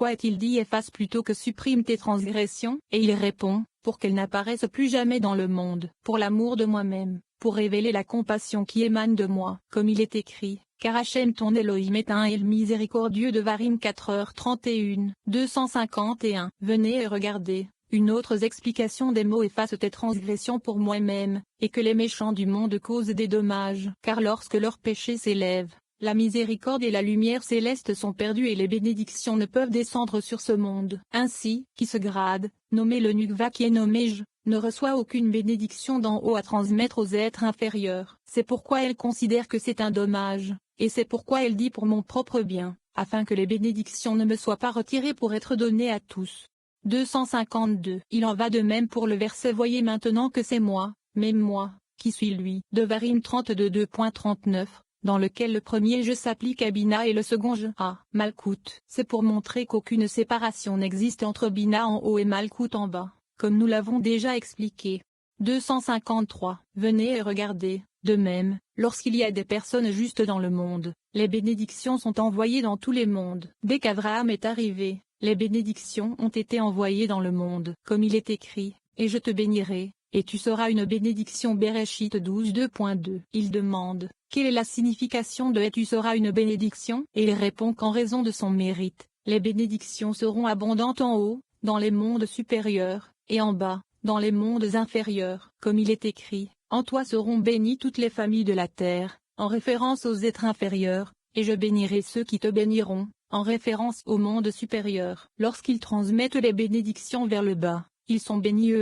pourquoi est-il dit efface plutôt que supprime tes transgressions? Et il répond, pour qu'elles n'apparaissent plus jamais dans le monde, pour l'amour de moi-même, pour révéler la compassion qui émane de moi, comme il est écrit. Car Hachem ton Elohim est un et le miséricordieux de Varim 4h31, 251. Venez et regardez, une autre explication des mots efface tes transgressions pour moi-même, et que les méchants du monde causent des dommages. Car lorsque leurs péchés s'élèvent, la miséricorde et la lumière céleste sont perdues et les bénédictions ne peuvent descendre sur ce monde. Ainsi, qui se grade, nommé le Nukva qui est nommé Je, ne reçoit aucune bénédiction d'en haut à transmettre aux êtres inférieurs. C'est pourquoi elle considère que c'est un dommage. Et c'est pourquoi elle dit pour mon propre bien, afin que les bénédictions ne me soient pas retirées pour être données à tous. 252. Il en va de même pour le verset voyez maintenant que c'est moi, même moi, qui suis lui. De Varim 32 2.39, dans lequel le premier je s'applique à Bina et le second je à Malkout. C'est pour montrer qu'aucune séparation n'existe entre Bina en haut et Malkout en bas, comme nous l'avons déjà expliqué. 253. Venez et regardez. De même, lorsqu'il y a des personnes justes dans le monde, les bénédictions sont envoyées dans tous les mondes. Dès qu'Abraham est arrivé, les bénédictions ont été envoyées dans le monde. Comme il est écrit, et je te bénirai, et tu seras une bénédiction. Bereshit 12 2.2. Il demande, quelle est la signification de et tu seras une bénédiction? Et il répond qu'en raison de son mérite, les bénédictions seront abondantes en haut, dans les mondes supérieurs, et en bas, dans les mondes inférieurs. Comme il est écrit, en toi seront bénies toutes les familles de la terre, en référence aux êtres inférieurs, et je bénirai ceux qui te béniront, en référence au monde supérieur. Lorsqu'ils transmettent les bénédictions vers le bas, ils sont bénis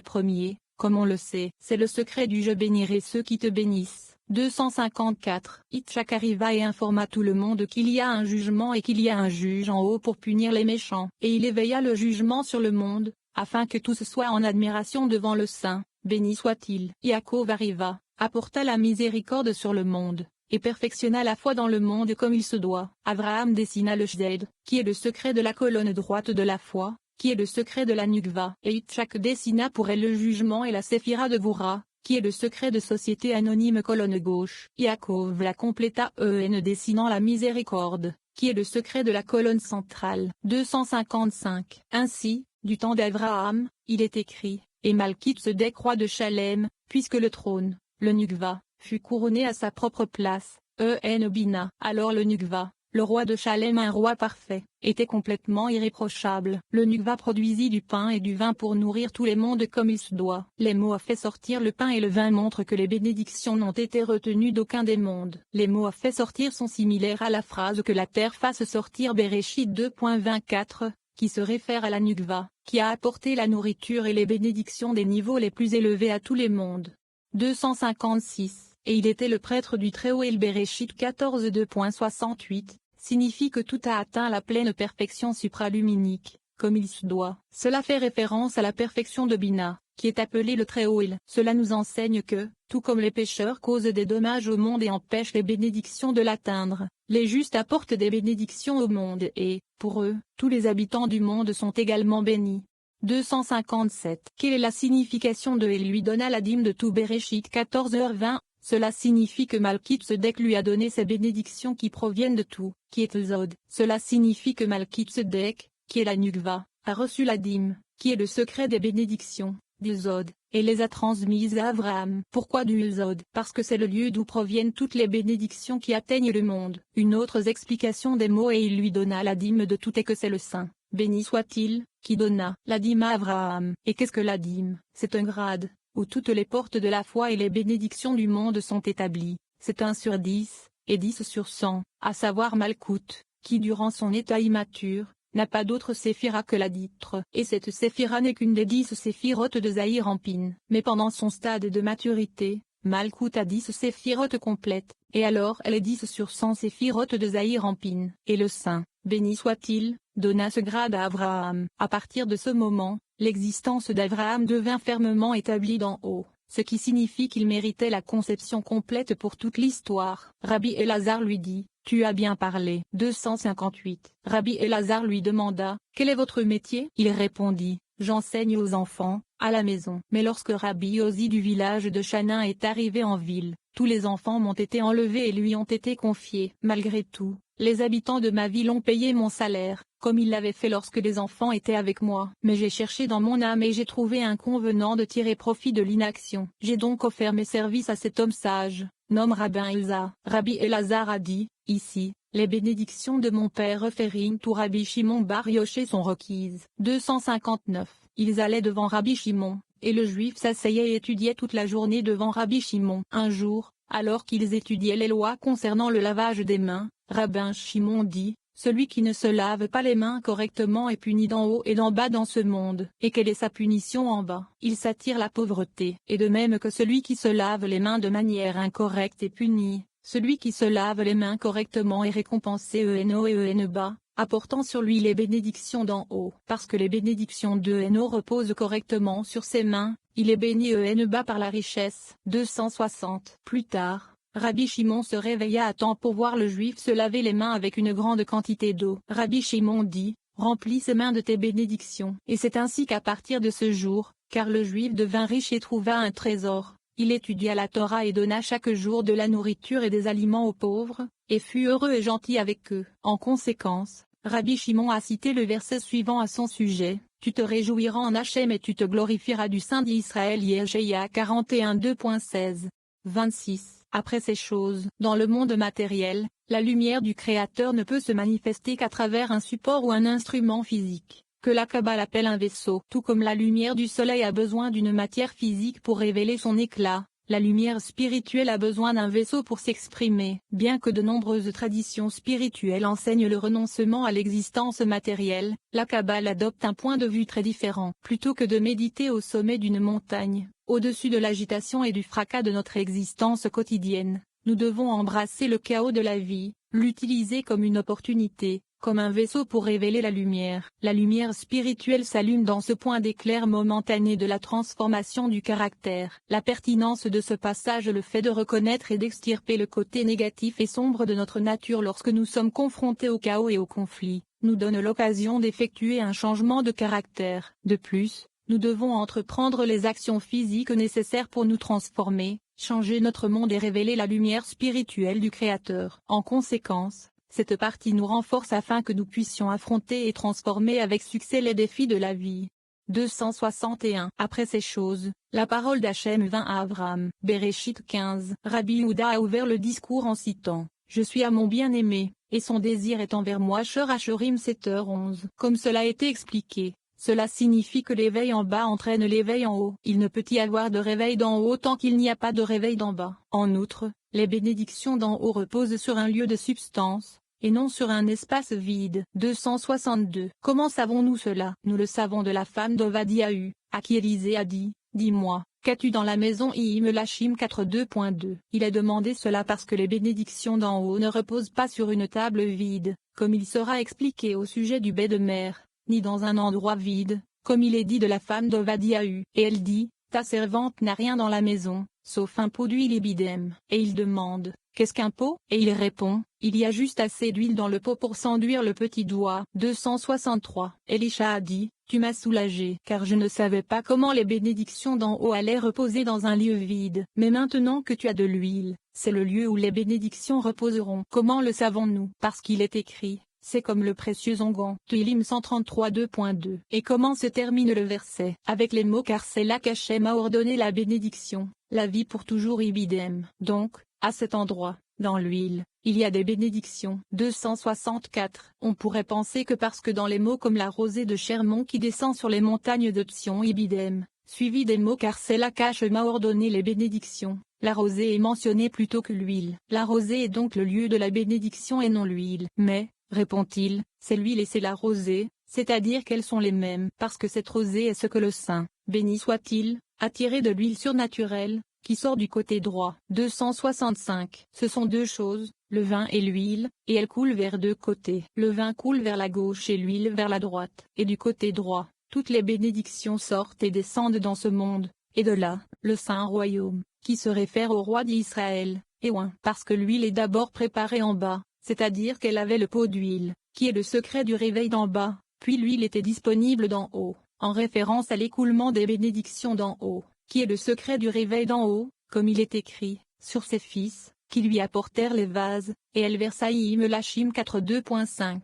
premier, comme on le sait. C'est le secret du je bénirai ceux qui te bénissent. 254. Itchak arriva et informa tout le monde qu'il y a un jugement et qu'il y a un juge en haut pour punir les méchants. Et il éveilla le jugement sur le monde, afin que tous soient en admiration devant le Saint. Béni soit-il. Yaakov arriva, apporta la miséricorde sur le monde, et perfectionna la foi dans le monde comme il se doit. Abraham dessina le Shed, qui est le secret de la colonne droite de la foi, qui est le secret de la Nukva. Et Itchak dessina pour elle le jugement et la Séphira de Voura, qui est le secret de société anonyme colonne gauche. Yaakov la compléta en dessinant la miséricorde, qui est le secret de la colonne centrale. 255. Ainsi, du temps d'Abraham, il est écrit, et Malkitsedek roi de Chalem, puisque le trône, le Nukva, fut couronné à sa propre place, Bina. Alors le Nukva, le roi de Chalem un roi parfait, était complètement irréprochable. Le Nukva produisit du pain et du vin pour nourrir tous les mondes comme il se doit. Les mots a fait sortir le pain et le vin montrent que les bénédictions n'ont été retenues d'aucun des mondes. Les mots a fait sortir sont similaires à la phrase que la terre fasse sortir Bereshit 2.24. Qui se réfère à la Nukva, qui a apporté la nourriture et les bénédictions des niveaux les plus élevés à tous les mondes. 256. Et il était le prêtre du Très-Haut et le Bereshit 14 2.68, signifie que tout a atteint la pleine perfection supraluminique, comme il se doit. Cela fait référence à la perfection de Bina, qui est appelée le Très-Haut. Cela nous enseigne que, tout comme les pécheurs causent des dommages au monde et empêchent les bénédictions de l'atteindre, les justes apportent des bénédictions au monde et, pour eux, tous les habitants du monde sont également bénis. 257. Quelle est la signification de et lui donna la dîme de tout Bereshit 14h20? Cela signifie que Malkitsedek lui a donné ses bénédictions qui proviennent de tout, qui est Zod. Cela signifie que Malkitsedek, qui est la Nukva, a reçu la dîme, qui est le secret des bénédictions, du Zod, et les a transmises à Abraham. Pourquoi du Zod? Parce que c'est le lieu d'où proviennent toutes les bénédictions qui atteignent le monde. Une autre explication des mots et il lui donna la dîme de tout est que c'est le Saint, béni soit-il, qui donna la dîme à Abraham. Et qu'est-ce que la dîme? C'est un grade, où toutes les portes de la foi et les bénédictions du monde sont établies. C'est 1 sur 10, et 10 sur 100, à savoir Malkout, qui durant son état immature, n'a pas d'autre séphira que la ditre. Et cette séphira n'est qu'une des 10 séphirotes de Zahir Ampin. Mais pendant son stade de maturité, Malkout a 10 séphirotes complètes, et alors elle est 10 sur 100 séphirotes de Zahir Ampin. Et le Saint, béni soit-il, donna ce grade à Abraham. À partir de ce moment, l'existence d'Abraham devint fermement établie d'en haut, ce qui signifie qu'il méritait la conception complète pour toute l'histoire. Rabbi Elazar lui dit, tu as bien parlé. 258. Rabbi Elazar lui demanda, quel est votre métier? Il répondit, j'enseigne aux enfants, à la maison. Mais lorsque Rabbi Ozi du village de Chanin est arrivé en ville, tous les enfants m'ont été enlevés et lui ont été confiés. Malgré tout, les habitants de ma ville ont payé mon salaire, comme ils l'avaient fait lorsque les enfants étaient avec moi. Mais j'ai cherché dans mon âme et j'ai trouvé inconvenant de tirer profit de l'inaction. J'ai donc offert mes services à cet homme sage, nomme Rabbin Elza. Rabbi Elazar a dit, ici, les bénédictions de mon père Referin tout Rabbi Shimon Bar Yoché sont requises. 259. Ils allaient devant Rabbi Shimon, et le juif s'asseyait et étudiait toute la journée devant Rabbi Shimon. Un jour, alors qu'ils étudiaient les lois concernant le lavage des mains, Rabbin Shimon dit, celui qui ne se lave pas les mains correctement est puni d'en haut et d'en bas dans ce monde. Et quelle est sa punition en bas? Il s'attire la pauvreté. Et de même que celui qui se lave les mains de manière incorrecte est puni, celui qui se lave les mains correctement est récompensé en haut et en bas, apportant sur lui les bénédictions d'en haut. Parce que les bénédictions en haut reposent correctement sur ses mains, il est béni en bas par la richesse. 260. Plus tard, Rabbi Shimon se réveilla à temps pour voir le juif se laver les mains avec une grande quantité d'eau. Rabbi Shimon dit, remplis ses mains de tes bénédictions. Et c'est ainsi qu'à partir de ce jour, car le juif devint riche et trouva un trésor, il étudia la Torah et donna chaque jour de la nourriture et des aliments aux pauvres, et fut heureux et gentil avec eux. En conséquence, Rabbi Shimon a cité le verset suivant à son sujet, tu te réjouiras en Hachem et tu te glorifieras du Saint d'Israël. Yeshaïa 41 2.16. 26. Après ces choses, dans le monde matériel, la lumière du Créateur ne peut se manifester qu'à travers un support ou un instrument physique, que la Kabbale appelle un vaisseau. Tout comme la lumière du soleil a besoin d'une matière physique pour révéler son éclat, la lumière spirituelle a besoin d'un vaisseau pour s'exprimer. Bien que de nombreuses traditions spirituelles enseignent le renoncement à l'existence matérielle, la Kabbale adopte un point de vue très différent. Plutôt que de méditer au sommet d'une montagne, au-dessus de l'agitation et du fracas de notre existence quotidienne, nous devons embrasser le chaos de la vie, l'utiliser comme une opportunité, comme un vaisseau pour révéler la lumière. La lumière spirituelle s'allume dans ce point d'éclair momentané de la transformation du caractère. La pertinence de ce passage, le fait de reconnaître et d'extirper le côté négatif et sombre de notre nature lorsque nous sommes confrontés au chaos et au conflit, nous donne l'occasion d'effectuer un changement de caractère. De plus, nous devons entreprendre les actions physiques nécessaires pour nous transformer, changer notre monde et révéler la lumière spirituelle du Créateur. En conséquence, cette partie nous renforce afin que nous puissions affronter et transformer avec succès les défis de la vie. 261. Après ces choses, la parole d'Hachem vint à Abraham. Bereshit 15. Rabbi Yehuda a ouvert le discours en citant, je suis à mon bien-aimé, et son désir est envers moi. Shor Hashorim 7h11. Comme cela a été expliqué, cela signifie que l'éveil en bas entraîne l'éveil en haut. Il ne peut y avoir de réveil d'en haut tant qu'il n'y a pas de réveil d'en bas. En outre, les bénédictions d'en haut reposent sur un lieu de substance, et non sur un espace vide. 262. Comment savons-nous cela? Nous le savons de la femme d'Ovadiahu, à qui Élisée a dit, dis-moi, qu'as-tu dans la maison? Lachim 4.2. Il a demandé cela parce que les bénédictions d'en haut ne reposent pas sur une table vide, comme il sera expliqué au sujet du bête de mer, ni dans un endroit vide, comme il est dit de la femme d'Ovadiahu. Et elle dit, ta servante n'a rien dans la maison, sauf un pot d'huile et bidem. Et il demande, qu'est-ce qu'un pot? Et il répond, il y a juste assez d'huile dans le pot pour s'enduire le petit doigt. 263. Elisha a dit, tu m'as soulagé, car je ne savais pas comment les bénédictions d'en haut allaient reposer dans un lieu vide. Mais maintenant que tu as de l'huile, c'est le lieu où les bénédictions reposeront. Comment le savons-nous? Parce qu'il est écrit, c'est comme le précieux onguent. Tehillim 133 2.2. Et comment se termine le verset? Avec les mots car c'est là qu'Hachem a ordonné la bénédiction, la vie pour toujours ibidem. Donc, à cet endroit, dans l'huile, il y a des bénédictions. 264. On pourrait penser que parce que dans les mots comme la rosée de Chermont qui descend sur les montagnes de Sion ibidem, suivi des mots car c'est là qu'Hachem a ordonné les bénédictions, la rosée est mentionnée plutôt que l'huile. La rosée est donc le lieu de la bénédiction et non l'huile. Mais, répond-il, c'est l'huile et c'est la rosée, c'est-à-dire qu'elles sont les mêmes. Parce que cette rosée est ce que le Saint, béni soit-il, a tiré de l'huile surnaturelle, qui sort du côté droit. 265. Ce sont deux choses, le vin et l'huile, et elles coulent vers deux côtés. Le vin coule vers la gauche et l'huile vers la droite. Et du côté droit, toutes les bénédictions sortent et descendent dans ce monde, et de là, le Saint Royaume, qui se réfère au roi d'Israël, et ouin. Parce que l'huile est d'abord préparée en bas, c'est-à-dire qu'elle avait le pot d'huile, qui est le secret du réveil d'en bas, puis l'huile était disponible d'en haut, en référence à l'écoulement des bénédictions d'en haut, qui est le secret du réveil d'en haut, comme il est écrit, sur ses fils, qui lui apportèrent les vases, et elle versa Melachim 4:2.5.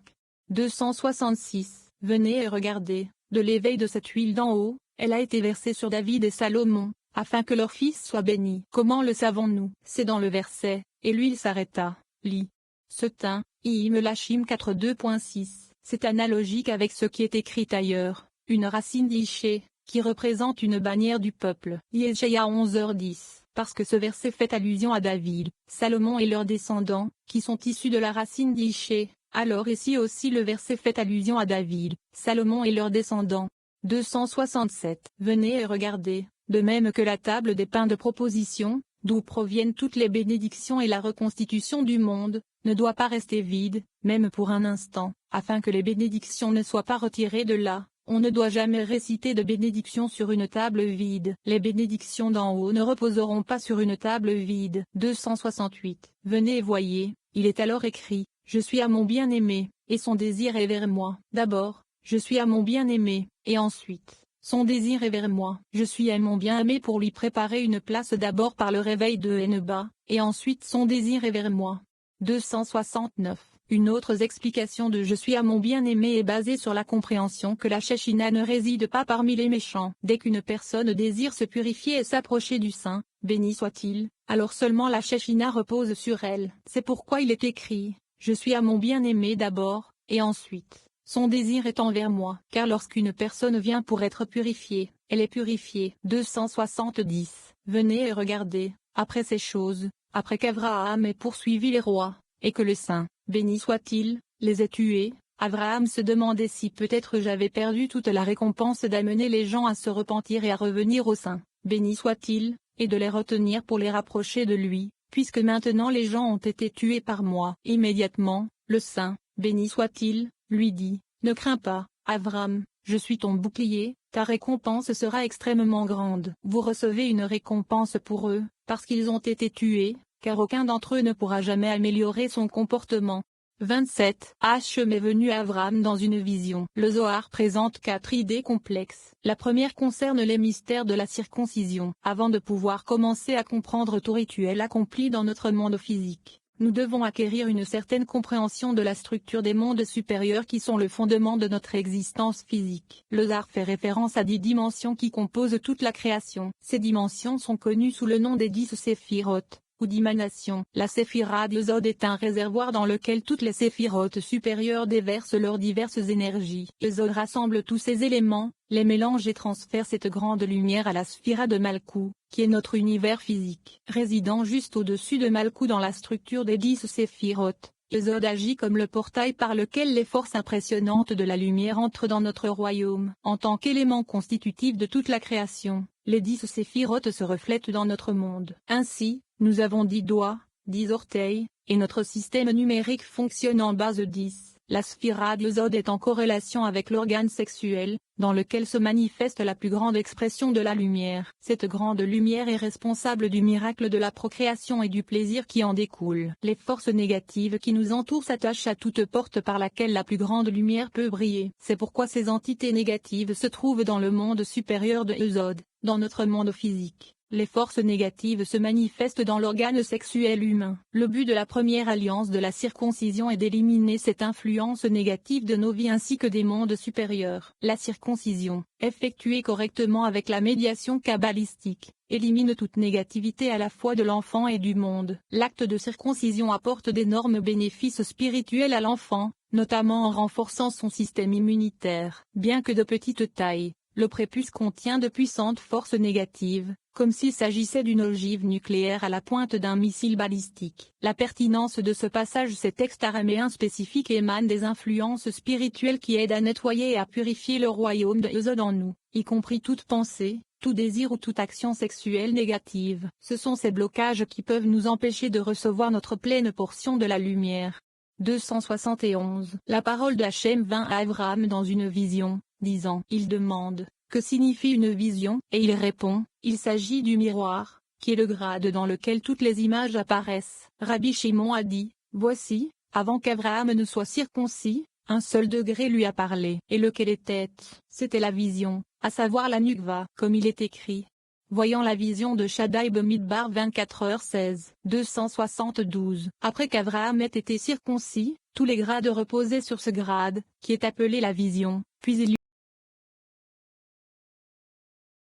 266. Venez et regardez, de l'éveil de cette huile d'en haut, elle a été versée sur David et Salomon, afin que leur fils soit béni. Comment le savons-nous? C'est dans le verset, et l'huile s'arrêta, lit. Se tint, Melachim 4:2.6. C'est analogique avec ce qui est écrit ailleurs, une racine d'Iché, qui représente une bannière du peuple. Yeshaïa 11h10. Parce que ce verset fait allusion à David, Salomon et leurs descendants, qui sont issus de la racine d'Iché, alors ici aussi le verset fait allusion à David, Salomon et leurs descendants. 267. Venez et regardez, de même que la table des pains de proposition, d'où proviennent toutes les bénédictions et la reconstitution du monde, ne doit pas rester vide, même pour un instant, afin que les bénédictions ne soient pas retirées de là. On ne doit jamais réciter de bénédictions sur une table vide. Les bénédictions d'en haut ne reposeront pas sur une table vide. 268. Venez et voyez, il est alors écrit, je suis à mon bien-aimé, et son désir est vers moi. D'abord, je suis à mon bien-aimé, et ensuite, son désir est vers moi. Je suis à mon bien-aimé pour lui préparer une place d'abord par le réveil de Heneba, et ensuite son désir est vers moi. 269. Une autre explication de « Je suis à mon bien-aimé » est basée sur la compréhension que la Shekhinah ne réside pas parmi les méchants. Dès qu'une personne désire se purifier et s'approcher du Saint, béni soit-il, alors seulement la Shekhinah repose sur elle. C'est pourquoi il est écrit « Je suis à mon bien-aimé d'abord, et ensuite, son désir est envers moi ». Car lorsqu'une personne vient pour être purifiée, elle est purifiée. 270. Venez et regardez, après ces choses, après qu'Abraham ait poursuivi les rois, et que le Saint, béni soit-il, les ait tués, Abraham se demandait si peut-être j'avais perdu toute la récompense d'amener les gens à se repentir et à revenir au Saint, béni soit-il, et de les retenir pour les rapprocher de lui, puisque maintenant les gens ont été tués par moi. Immédiatement, le Saint, béni soit-il, lui dit, ne crains pas, Abraham, je suis ton bouclier, ta récompense sera extrêmement grande. Vous recevez une récompense pour eux, parce qu'ils ont été tués, car aucun d'entre eux ne pourra jamais améliorer son comportement. 27. Hachem est venu à Abraham dans une vision. Le Zohar présente 4 idées complexes. La première concerne les mystères de la circoncision. Avant de pouvoir commencer à comprendre tout rituel accompli dans notre monde physique, nous devons acquérir une certaine compréhension de la structure des mondes supérieurs qui sont le fondement de notre existence physique. Le Zohar fait référence à 10 dimensions qui composent toute la création. Ces dimensions sont connues sous le nom des 10 séphirotes, ou d'émanation. La séphira d'Yesod est un réservoir dans lequel toutes les séphirotes supérieures déversent leurs diverses énergies. Yesod rassemble tous ces éléments, les mélange et transfère cette grande lumière à la sphira de Malkou, qui est notre univers physique. Résidant juste au-dessus de Malkou dans la structure des 10 séphirotes, Yesod agit comme le portail par lequel les forces impressionnantes de la lumière entrent dans notre royaume. En tant qu'élément constitutif de toute la création, les 10 séphirotes se reflètent dans notre monde. Ainsi, nous avons 10 doigts, 10 orteils, et notre système numérique fonctionne en base 10. La sphira d'Yesod est en corrélation avec l'organe sexuel, dans lequel se manifeste la plus grande expression de la lumière. Cette grande lumière est responsable du miracle de la procréation et du plaisir qui en découle. Les forces négatives qui nous entourent s'attachent à toute porte par laquelle la plus grande lumière peut briller. C'est pourquoi ces entités négatives se trouvent dans le monde supérieur de Yesod, dans notre monde physique. Les forces négatives se manifestent dans l'organe sexuel humain. Le but de la première alliance de la circoncision est d'éliminer cette influence négative de nos vies ainsi que des mondes supérieurs. La circoncision, effectuée correctement avec la médiation kabbalistique, élimine toute négativité à la fois de l'enfant et du monde. L'acte de circoncision apporte d'énormes bénéfices spirituels à l'enfant, notamment en renforçant son système immunitaire. Bien que de petite taille, le prépuce contient de puissantes forces négatives, comme s'il s'agissait d'une ogive nucléaire à la pointe d'un missile balistique. La pertinence de ce passage. Ces textes araméens spécifiques émanent des influences spirituelles qui aident à nettoyer et à purifier le royaume de Yesod en nous, y compris toute pensée, tout désir ou toute action sexuelle négative. Ce sont ces blocages qui peuvent nous empêcher de recevoir notre pleine portion de la lumière. 271. La parole d'Hachem vint à Abraham dans une vision, disant. Il demande, que signifie une vision, et il répond, il s'agit du miroir, qui est le grade dans lequel toutes les images apparaissent. Rabbi Shimon a dit, voici, avant qu'Abraham ne soit circoncis, un seul degré lui a parlé. Et lequel était? C'était la vision, à savoir la nukva, comme il est écrit. voyant la vision de Shaddai Bemidbar 24h16, 272. Après qu'Abraham ait été circoncis, tous les grades reposaient sur ce grade, qui est appelé la vision, puis il